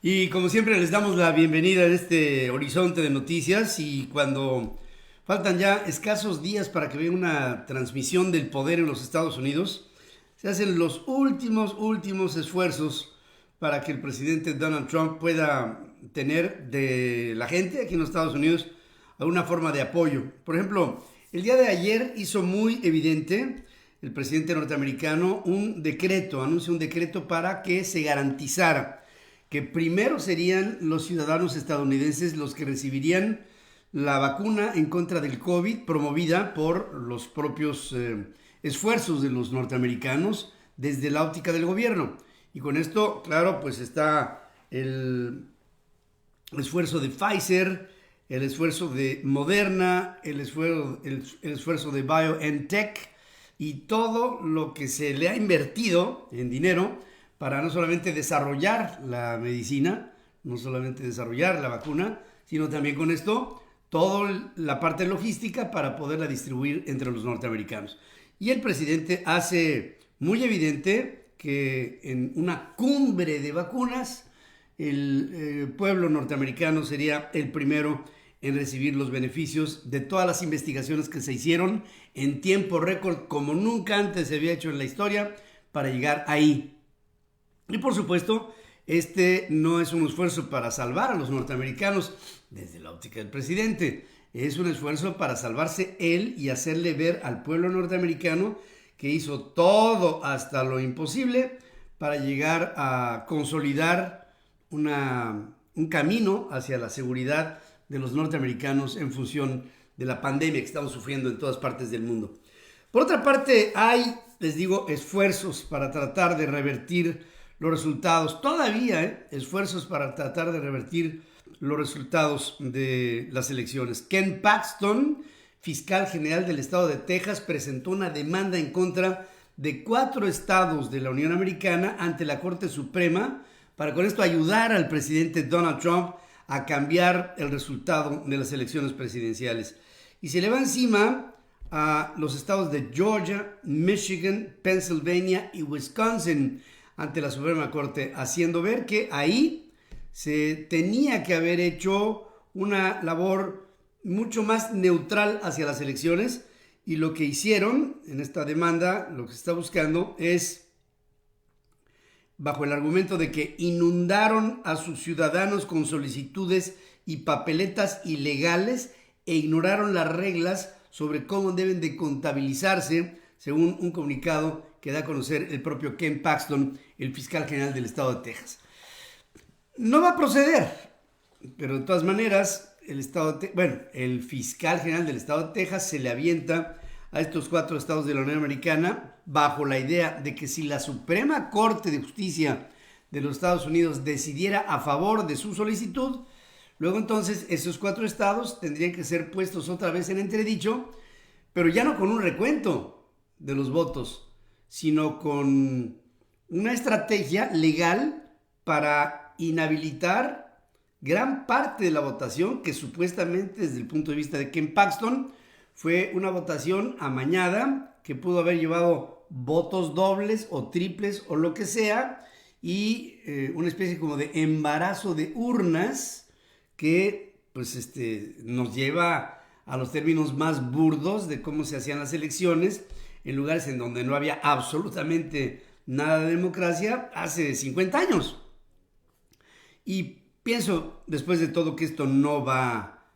Y como siempre les damos la bienvenida a este horizonte de noticias y cuando faltan ya escasos días para que venga una transmisión del poder en los Estados Unidos, se hacen los últimos esfuerzos para que el presidente Donald Trump pueda tener de la gente aquí en los Estados Unidos alguna forma de apoyo. Por ejemplo, el día de ayer hizo muy evidente el presidente norteamericano anunció un decreto para que se garantizara que primero serían los ciudadanos estadounidenses los que recibirían la vacuna en contra del COVID promovida por los propios esfuerzos de los norteamericanos desde la óptica del gobierno. Y con esto, claro, pues está el esfuerzo de Pfizer, el esfuerzo de Moderna, el esfuerzo de BioNTech y todo lo que se le ha invertido en dinero para no solamente desarrollar la medicina, no solamente desarrollar la vacuna, sino también con esto toda la parte logística para poderla distribuir entre los norteamericanos. Y el presidente hace muy evidente que en una cumbre de vacunas el pueblo norteamericano sería el primero en recibir los beneficios de todas las investigaciones que se hicieron en tiempo récord como nunca antes se había hecho en la historia para llegar ahí. Y por supuesto, este no es un esfuerzo para salvar a los norteamericanos desde la óptica del presidente. Es un esfuerzo para salvarse él y hacerle ver al pueblo norteamericano que hizo todo hasta lo imposible para llegar a consolidar un camino hacia la seguridad de los norteamericanos en función de la pandemia que estamos sufriendo en todas partes del mundo. Por otra parte, hay, les digo, esfuerzos para tratar de revertir los resultados, todavía esfuerzos para tratar de revertir los resultados de las elecciones. Ken Paxton, fiscal general del estado de Texas, presentó una demanda en contra de 4 estados de la Unión Americana ante la Corte Suprema para con esto ayudar al presidente Donald Trump a cambiar el resultado de las elecciones presidenciales. Y se le va encima a los estados de Georgia, Michigan, Pennsylvania y Wisconsin ante la Suprema Corte, haciendo ver que ahí se tenía que haber hecho una labor mucho más neutral hacia las elecciones y lo que hicieron en esta demanda, lo que se está buscando es, bajo el argumento de que inundaron a sus ciudadanos con solicitudes y papeletas ilegales e ignoraron las reglas sobre cómo deben de contabilizarse, según un comunicado que da a conocer el propio Ken Paxton, el fiscal general del estado de Texas. No va a proceder, pero de todas maneras, el fiscal general del estado de Texas se le avienta a estos 4 estados de la Unión Americana bajo la idea de que si la Suprema Corte de Justicia de los Estados Unidos decidiera a favor de su solicitud, luego entonces esos 4 estados tendrían que ser puestos otra vez en entredicho, pero ya no con un recuento de los votos, sino con una estrategia legal para inhabilitar gran parte de la votación que supuestamente desde el punto de vista de Ken Paxton fue una votación amañada que pudo haber llevado votos dobles o triples o lo que sea y una especie como de embarazo de urnas que pues nos lleva a los términos más burdos de cómo se hacían las elecciones en lugares en donde no había absolutamente nada de democracia hace 50 años. Y pienso, después de todo, que esto no va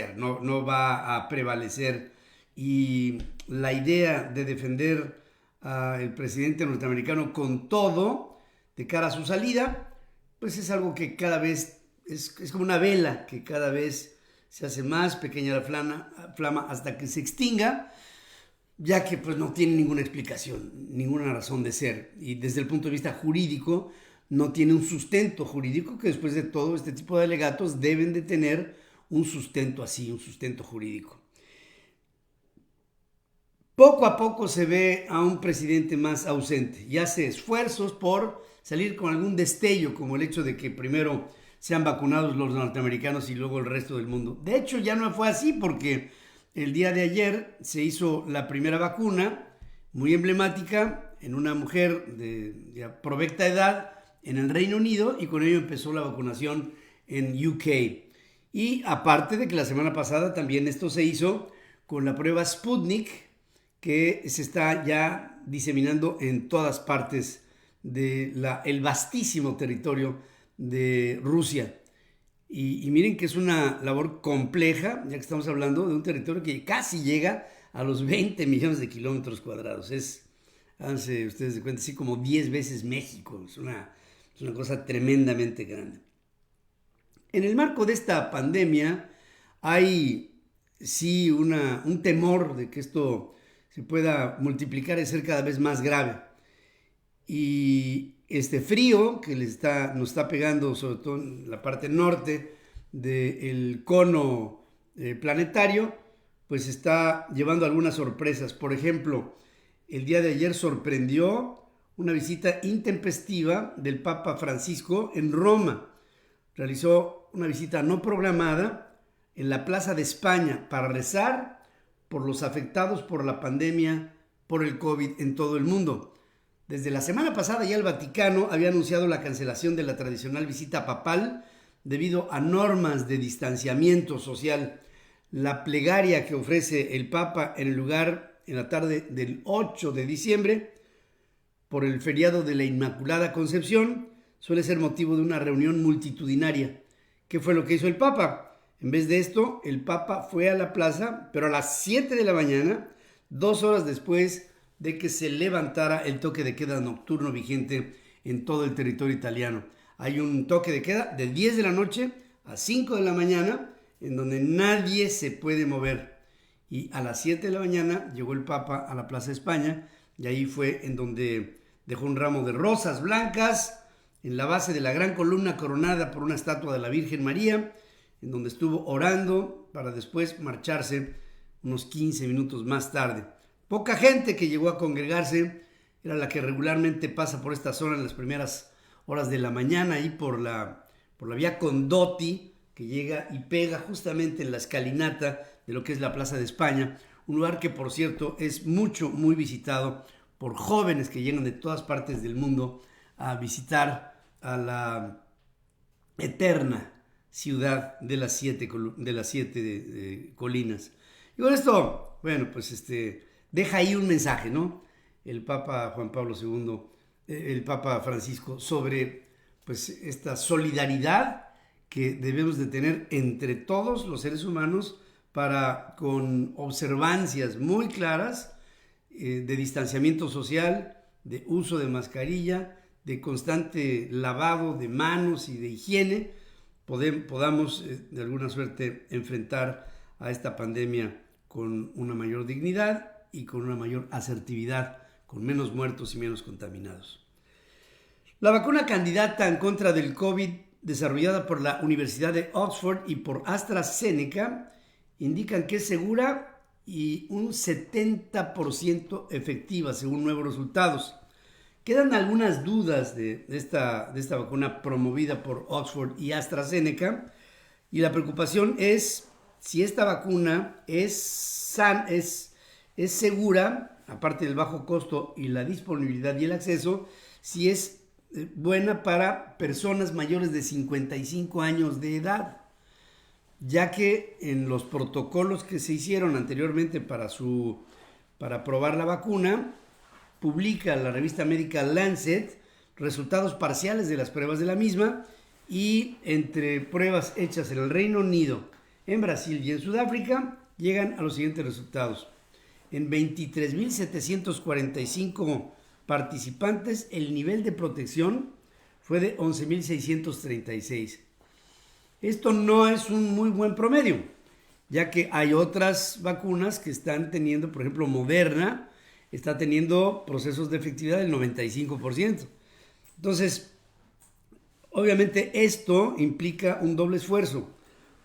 a prevalecer. Y la idea de defender al presidente norteamericano con todo de cara a su salida, pues es algo que cada vez es como una vela que cada vez se hace más pequeña la flama hasta que se extinga, ya que pues no tiene ninguna explicación, ninguna razón de ser. Y desde el punto de vista jurídico, no tiene un sustento jurídico, que después de todo este tipo de alegatos deben de tener un sustento así, un sustento jurídico. Poco a poco se ve a un presidente más ausente y hace esfuerzos por salir con algún destello, como el hecho de que primero sean vacunados los norteamericanos y luego el resto del mundo. De hecho, ya no fue así porque el día de ayer se hizo la primera vacuna, muy emblemática, en una mujer de provecta edad en el Reino Unido y con ello empezó la vacunación en UK. Y aparte de que la semana pasada también esto se hizo con la prueba Sputnik, que se está ya diseminando en todas partes del vastísimo territorio de Rusia. Y miren que es una labor compleja, ya que estamos hablando de un territorio que casi llega a los 20 millones de kilómetros cuadrados. Háganse ustedes de cuenta, así como 10 veces México. Es una cosa tremendamente grande. En el marco de esta pandemia hay sí un temor de que esto se pueda multiplicar y ser cada vez más grave. Y este frío que nos está pegando, sobre todo en la parte norte del cono planetario, pues está llevando algunas sorpresas. Por ejemplo, el día de ayer sorprendió una visita intempestiva del Papa Francisco en Roma. Realizó una visita no programada en la Plaza de España para rezar por los afectados por la pandemia por el COVID en todo el mundo. Desde la semana pasada ya el Vaticano había anunciado la cancelación de la tradicional visita papal debido a normas de distanciamiento social. La plegaria que ofrece el Papa en la tarde del 8 de diciembre por el feriado de la Inmaculada Concepción suele ser motivo de una reunión multitudinaria. ¿Qué fue lo que hizo el Papa? En vez de esto, el Papa fue a la plaza, pero a las 7 de la mañana, 2 horas después de que se levantara el toque de queda nocturno vigente en todo el territorio italiano. Hay un toque de queda de 10 de la noche a 5 de la mañana, en donde nadie se puede mover. Y a las 7 de la mañana llegó el Papa a la Plaza de España, y ahí fue en donde dejó un ramo de rosas blancas en la base de la gran columna coronada por una estatua de la Virgen María, en donde estuvo orando para después marcharse unos 15 minutos más tarde. Poca gente que llegó a congregarse, era la que regularmente pasa por esta zona en las primeras horas de la mañana, ahí por la vía Condotti, que llega y pega justamente en la escalinata de lo que es la Plaza de España, un lugar que por cierto es muy visitado por jóvenes que llegan de todas partes del mundo a visitar a la eterna ciudad de las siete colinas. Y con esto, bueno, pues deja ahí un mensaje, ¿no? El Papa Juan Pablo II, el Papa Francisco, sobre pues esta solidaridad que debemos de tener entre todos los seres humanos para, con observancias muy claras de distanciamiento social, de uso de mascarilla, de constante lavado de manos y de higiene, podamos de alguna suerte enfrentar a esta pandemia con una mayor dignidad y con una mayor asertividad, con menos muertos y menos contaminados. La vacuna candidata en contra del COVID, desarrollada por la Universidad de Oxford y por AstraZeneca, indican que es segura y un 70% efectiva, según nuevos resultados. Quedan algunas dudas de esta vacuna promovida por Oxford y AstraZeneca, y la preocupación es si esta vacuna es segura, aparte del bajo costo y la disponibilidad y el acceso, si es buena para personas mayores de 55 años de edad, ya que en los protocolos que se hicieron anteriormente para probar la vacuna, publica la revista médica Lancet resultados parciales de las pruebas de la misma, y entre pruebas hechas en el Reino Unido, en Brasil y en Sudáfrica, llegan a los siguientes resultados. En 23.745 participantes, el nivel de protección fue de 11.636. Esto no es un muy buen promedio, ya que hay otras vacunas que están teniendo, por ejemplo, Moderna está teniendo procesos de efectividad del 95%. Entonces, obviamente esto implica un doble esfuerzo,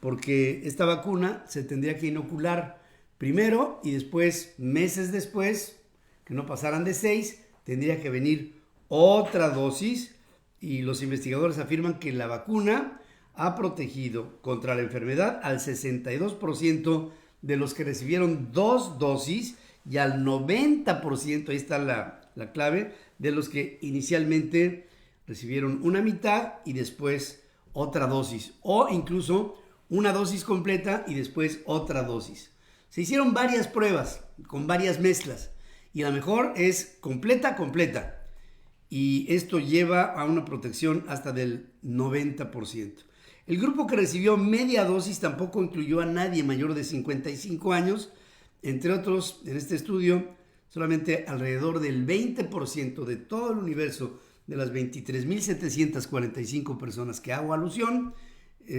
porque esta vacuna se tendría que inocular primero y después, meses después, que no pasaran de 6, tendría que venir otra dosis, y los investigadores afirman que la vacuna ha protegido contra la enfermedad al 62% de los que recibieron 2 dosis y al 90%, ahí está la clave, de los que inicialmente recibieron una mitad y después otra dosis, o incluso una dosis completa y después otra dosis. Se hicieron varias pruebas con varias mezclas y la mejor es completa. Y esto lleva a una protección hasta del 90%. El grupo que recibió media dosis tampoco incluyó a nadie mayor de 55 años. Entre otros, en este estudio, solamente alrededor del 20% de todo el universo de las 23.745 personas que hago alusión,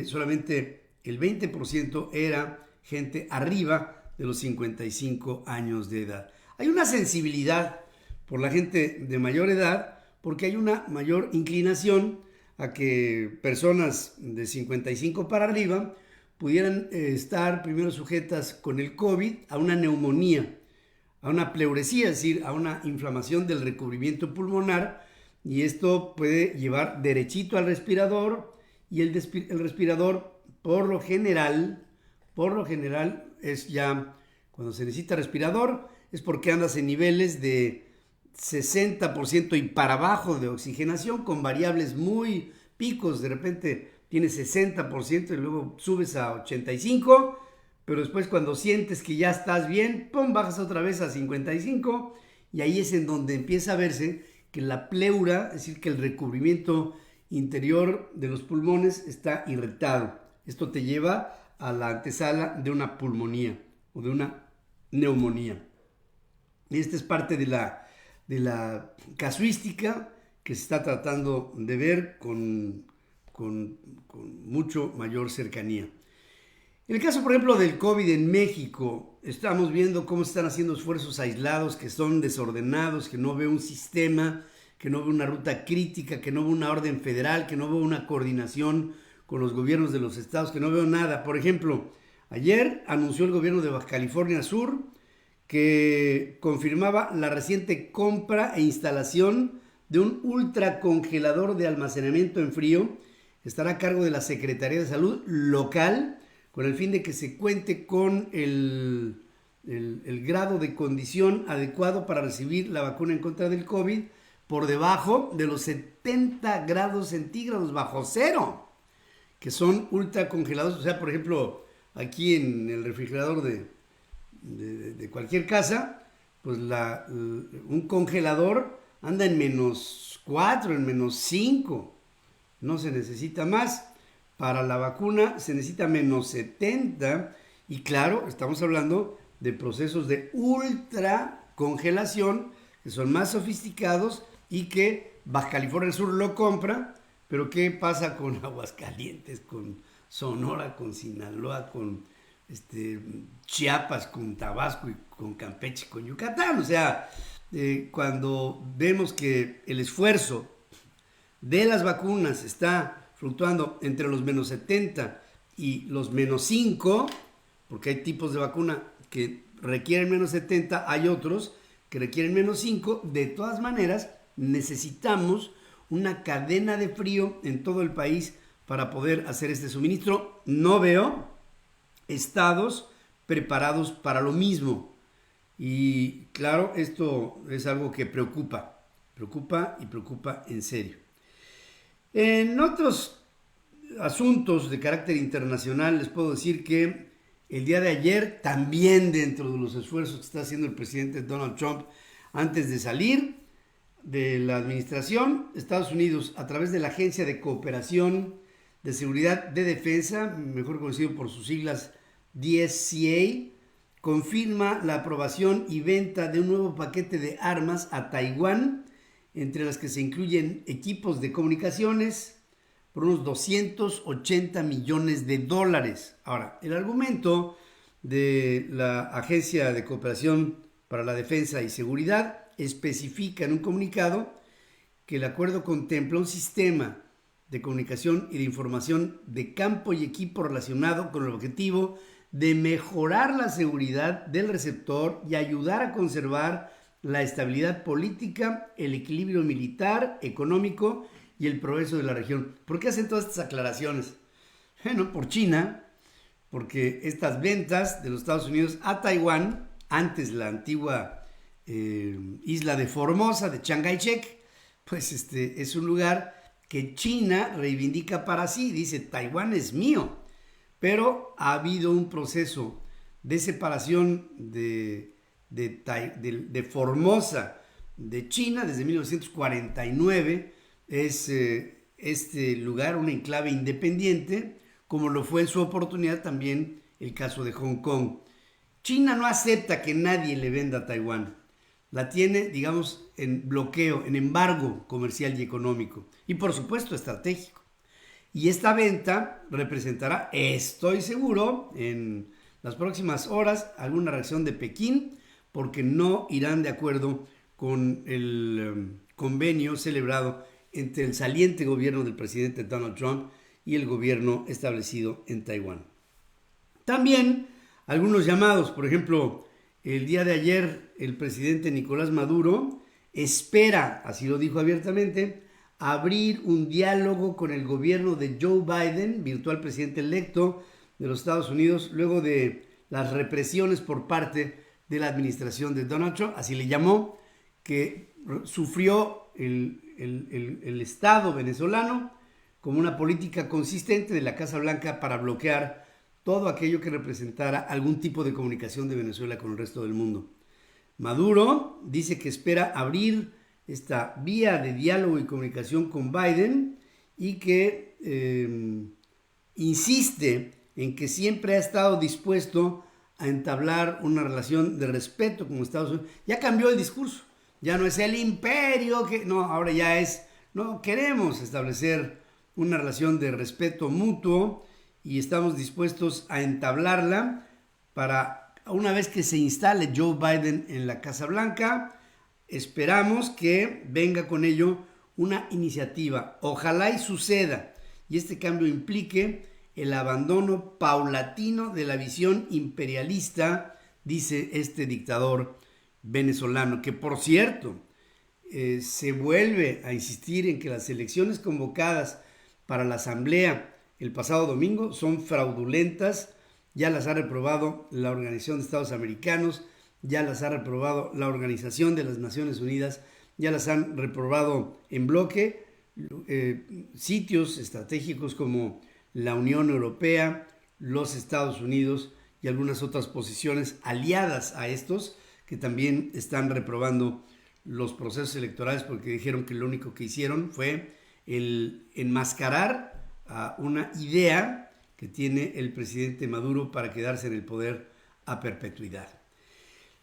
solamente el 20% era gente arriba de los 55 años de edad. Hay una sensibilidad por la gente de mayor edad porque hay una mayor inclinación a que personas de 55 para arriba pudieran estar primero sujetas con el COVID a una neumonía, a una pleuresía, es decir, a una inflamación del recubrimiento pulmonar, y esto puede llevar derechito al respirador, y el respirador por lo general es ya, cuando se necesita respirador, es porque andas en niveles de 60% y para abajo de oxigenación, con variables muy picos. De repente tienes 60% y luego subes a 85%, pero después cuando sientes que ya estás bien, ¡pum!, bajas otra vez a 55%, y ahí es en donde empieza a verse que la pleura, es decir, que el recubrimiento interior de los pulmones está irritado. Esto te lleva a la antesala de una pulmonía o de una neumonía. Y esta es parte de la casuística que se está tratando de ver con mucho mayor cercanía. En el caso, por ejemplo, del COVID en México, estamos viendo cómo se están haciendo esfuerzos aislados que son desordenados, que no veo un sistema, que no veo una ruta crítica, que no veo una orden federal, que no veo una coordinación con los gobiernos de los estados, que no veo nada. Por ejemplo, ayer anunció el gobierno de Baja California Sur que confirmaba la reciente compra e instalación de un ultracongelador de almacenamiento en frío. Estará a cargo de la Secretaría de Salud local, con el fin de que se cuente con el grado de condición adecuado para recibir la vacuna en contra del COVID por debajo de los 70 grados centígrados, bajo cero, que son ultracongelados. O sea, por ejemplo, aquí en el refrigerador de cualquier casa, pues un congelador anda en -4, en -5, no se necesita más. Para la vacuna se necesita -70, y claro, estamos hablando de procesos de ultra congelación que son más sofisticados y que Baja California Sur lo compra. Pero ¿qué pasa con Aguascalientes, con Sonora, con Sinaloa, con Chiapas, con Tabasco y con Campeche, con Yucatán? O sea, cuando vemos que el esfuerzo de las vacunas está fluctuando entre los -70 y los -5, porque hay tipos de vacuna que requieren -70, hay otros que requieren -5, de todas maneras necesitamos una cadena de frío en todo el país para poder hacer este suministro. No veo estados preparados para lo mismo. Y claro, esto es algo que preocupa en serio. En otros asuntos de carácter internacional les puedo decir que el día de ayer, también dentro de los esfuerzos que está haciendo el presidente Donald Trump antes de salir de la administración, Estados Unidos, a través de la Agencia de Cooperación de Seguridad de Defensa, mejor conocido por sus siglas DSCA, confirma la aprobación y venta de un nuevo paquete de armas a Taiwán, entre las que se incluyen equipos de comunicaciones por unos $280 millones. Ahora, el argumento de la Agencia de Cooperación para la Defensa y Seguridad especifica en un comunicado que el acuerdo contempla un sistema de comunicación y de información de campo y equipo relacionado con el objetivo de mejorar la seguridad del receptor y ayudar a conservar la estabilidad política, el equilibrio militar, económico y el progreso de la región. ¿Por qué hacen todas estas aclaraciones? Bueno, por China, porque estas ventas de los Estados Unidos a Taiwán, antes la antigua isla de Formosa, de Chiang Kai-shek, pues es un lugar que China reivindica para sí. Dice, Taiwán es mío, pero ha habido un proceso de separación de Formosa de China desde 1949. Es este lugar un enclave independiente, como lo fue en su oportunidad también el caso de Hong Kong. China no acepta que nadie le venda a Taiwán. La tiene, digamos, en bloqueo, en embargo comercial y económico. Y por supuesto estratégico. Y esta venta representará, estoy seguro, en las próximas horas, alguna reacción de Pekín, porque no irán de acuerdo con el convenio celebrado entre el saliente gobierno del presidente Donald Trump y el gobierno establecido en Taiwán. También algunos llamados, por ejemplo, el día de ayer el presidente Nicolás Maduro espera, así lo dijo abiertamente, abrir un diálogo con el gobierno de Joe Biden, virtual presidente electo de los Estados Unidos, luego de las represiones por parte de la administración de Donald Trump, así le llamó, que sufrió el Estado venezolano como una política consistente de la Casa Blanca para bloquear todo aquello que representara algún tipo de comunicación de Venezuela con el resto del mundo. Maduro dice que espera abrir esta vía de diálogo y comunicación con Biden y que insiste en que siempre ha estado dispuesto a entablar una relación de respeto con Estados Unidos. Ya cambió el discurso, ya no es el imperio, no, ahora ya es, no, queremos establecer una relación de respeto mutuo y estamos dispuestos a entablarla para, una vez que se instale Joe Biden en la Casa Blanca, esperamos que venga con ello una iniciativa. Ojalá y suceda y este cambio implique el abandono paulatino de la visión imperialista, dice este dictador venezolano, que por cierto se vuelve a insistir en que las elecciones convocadas para la Asamblea el pasado domingo son fraudulentas. Ya las ha reprobado la Organización de Estados Americanos, ya las ha reprobado la Organización de las Naciones Unidas, ya las han reprobado en bloque sitios estratégicos como la Unión Europea, los Estados Unidos y algunas otras posiciones aliadas a estos que también están reprobando los procesos electorales porque dijeron que lo único que hicieron fue el enmascarar a una idea que tiene el presidente Maduro para quedarse en el poder a perpetuidad.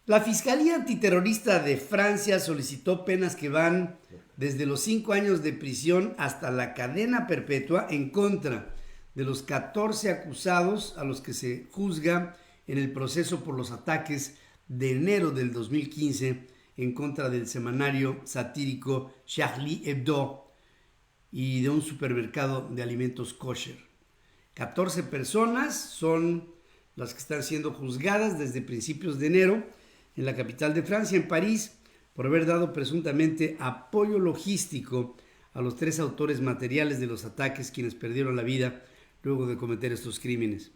La Fiscalía Antiterrorista de Francia solicitó penas que van desde los 5 años de prisión hasta la cadena perpetua en contra de los 14 acusados a los que se juzga en el proceso por los ataques de enero del 2015 en contra del semanario satírico Charlie Hebdo y de un supermercado de alimentos kosher. 14 personas son las que están siendo juzgadas desde principios de enero en la capital de Francia, en París, por haber dado presuntamente apoyo logístico a los 3 autores materiales de los ataques, quienes perdieron la vida luego de cometer estos crímenes.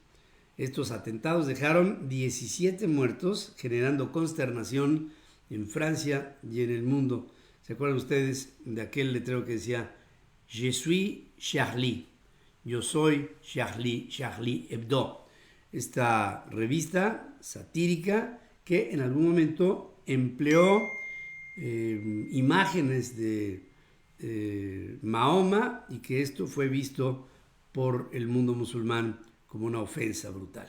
Estos atentados dejaron 17 muertos, generando consternación en Francia y en el mundo. ¿Se acuerdan ustedes de aquel letrero que decía Je suis Charlie? Yo soy Charlie, Charlie Hebdo. Esta revista satírica que en algún momento empleó imágenes de Mahoma y que esto fue visto por el mundo musulmán como una ofensa brutal.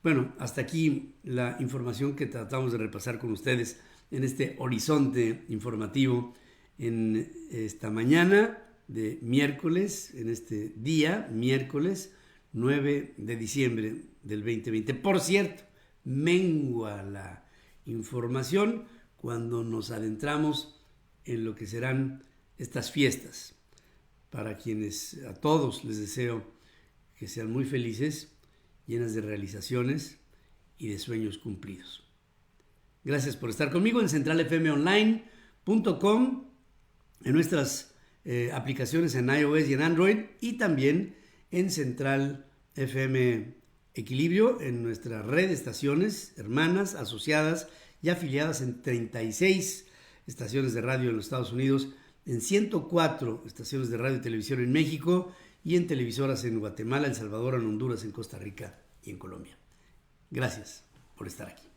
Bueno, hasta aquí la información que tratamos de repasar con ustedes en este horizonte informativo en esta mañana de miércoles, en este día, miércoles 9 de diciembre del 2020. Por cierto, mengua la información cuando nos adentramos en lo que serán estas fiestas. Para quienes a todos les deseo que sean muy felices, llenas de realizaciones y de sueños cumplidos. Gracias por estar conmigo en centralfmonline.com, en nuestras aplicaciones en iOS y en Android, y también en Central FM Equilibrio, en nuestra red de estaciones hermanas, asociadas y afiliadas en 36 estaciones de radio en los Estados Unidos en 104 estaciones de radio y televisión en México y en televisoras en Guatemala, El Salvador, en Honduras, en Costa Rica y en Colombia. Gracias por estar aquí.